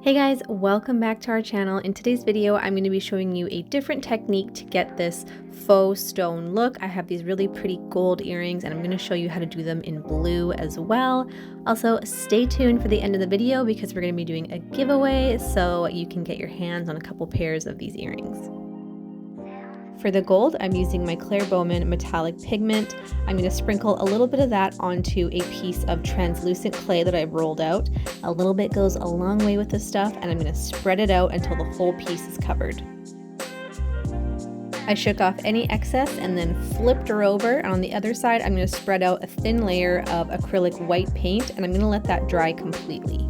Hey guys, welcome back to our channel. In today's video, I'm going to be showing you a different technique to get this faux stone look. I have these really pretty gold earrings and I'm going to show you how to do them in blue as well. Also, stay tuned for the end of the video because we're going to be doing a giveaway so you can get your hands on a couple pairs of these earrings. For the gold, I'm using my Claire Bowman metallic pigment. I'm going to sprinkle a little bit of that onto a piece of translucent clay that I've rolled out. A little bit goes a long way with this stuff, and I'm going to spread it out until the whole piece is covered. I shook off any excess and then flipped her over, and on the other side I'm going to spread out a thin layer of acrylic white paint, and I'm going to let that dry completely.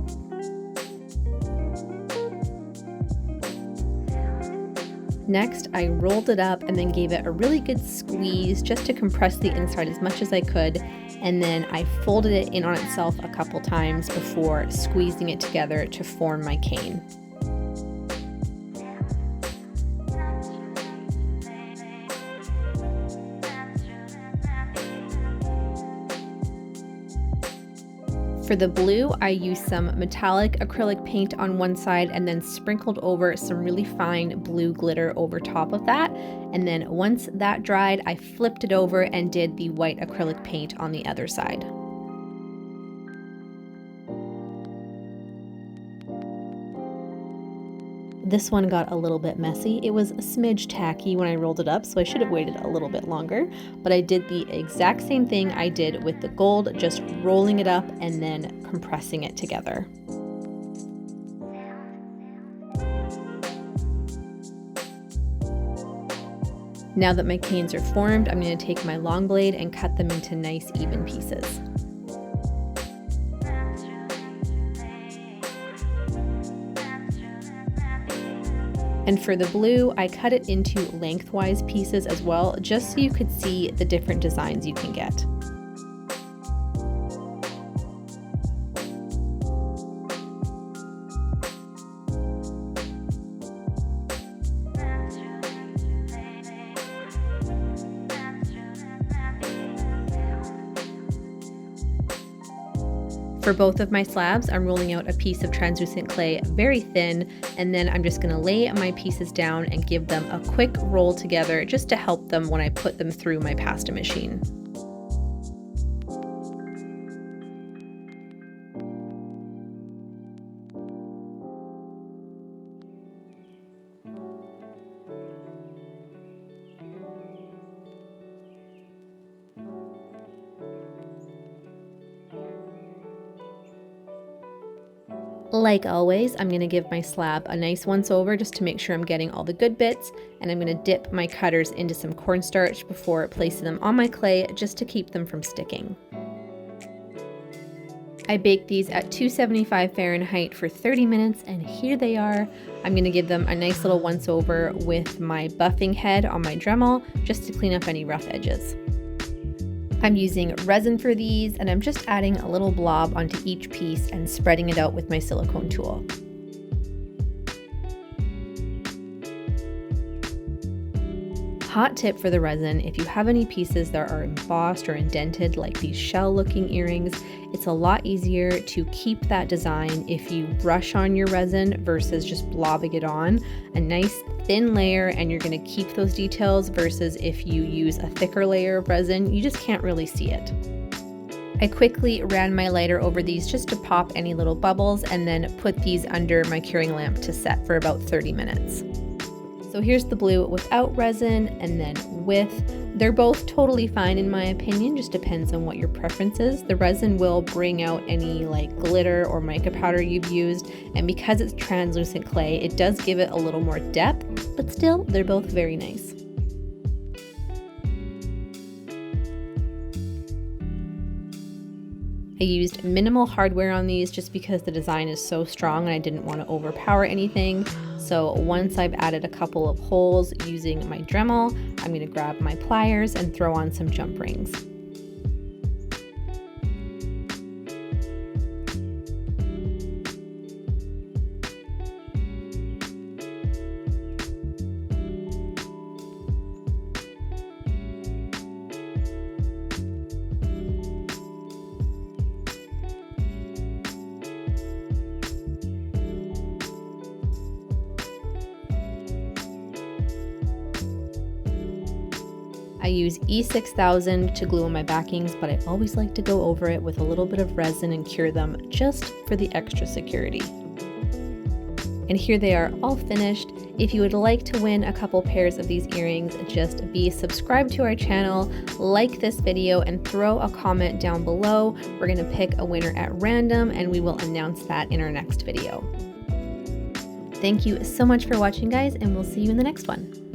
Next, I rolled it up and then gave it a really good squeeze just to compress the inside as much as I could, and then I folded it in on itself a couple times before squeezing it together to form my cane. For the blue, I used some metallic acrylic paint on one side and then sprinkled over some really fine blue glitter over top of that. And then once that dried, I flipped it over and did the white acrylic paint on the other side. This one got a little bit messy. It was a smidge tacky when I rolled it up, so I should have waited a little bit longer, but I did the exact same thing I did with the gold, just rolling it up and then compressing it together. Now that my canes are formed, I'm going to take my long blade and cut them into nice even pieces. And for the blue, I cut it into lengthwise pieces as well, just so you could see the different designs you can get. For both of my slabs, I'm rolling out a piece of translucent clay very thin, and then I'm just going to lay my pieces down and give them a quick roll together just to help them when I put them through my pasta machine. Like always, I'm going to give my slab a nice once over just to make sure I'm getting all the good bits, and I'm going to dip my cutters into some cornstarch before placing them on my clay just to keep them from sticking. I baked these at 275 Fahrenheit for 30 minutes, and here they are. I'm going to give them a nice little once over with my buffing head on my Dremel just to clean up any rough edges. I'm using resin for these, and I'm just adding a little blob onto each piece and spreading it out with my silicone tool. Hot tip for the resin: if you have any pieces that are embossed or indented like these shell looking earrings, it's a lot easier to keep that design if you brush on your resin versus just blobbing it on. A nice thin layer and you're going to keep those details, versus if you use a thicker layer of resin, you just can't really see it. I quickly ran my lighter over these just to pop any little bubbles, and then put these under my curing lamp to set for about 30 minutes. So here's the blue without resin and then with. They're both totally fine in my opinion, just depends on what your preference is. The resin will bring out any like glitter or mica powder you've used, and because it's translucent clay, it does give it a little more depth, but still, they're both very nice. I used minimal hardware on these just because the design is so strong and I didn't want to overpower anything. So once I've added a couple of holes using my Dremel, I'm going to grab my pliers and throw on some jump rings. use E6000 to glue on my backings, but I always like to go over it with a little bit of resin and cure them just for the extra security. And here they are all finished. If you would like to win a couple pairs of these earrings, just be subscribed to our channel, like this video, and throw a comment down below. We're gonna pick a winner at random and we will announce that in our next video. Thank you so much for watching, guys, and we'll see you in the next one.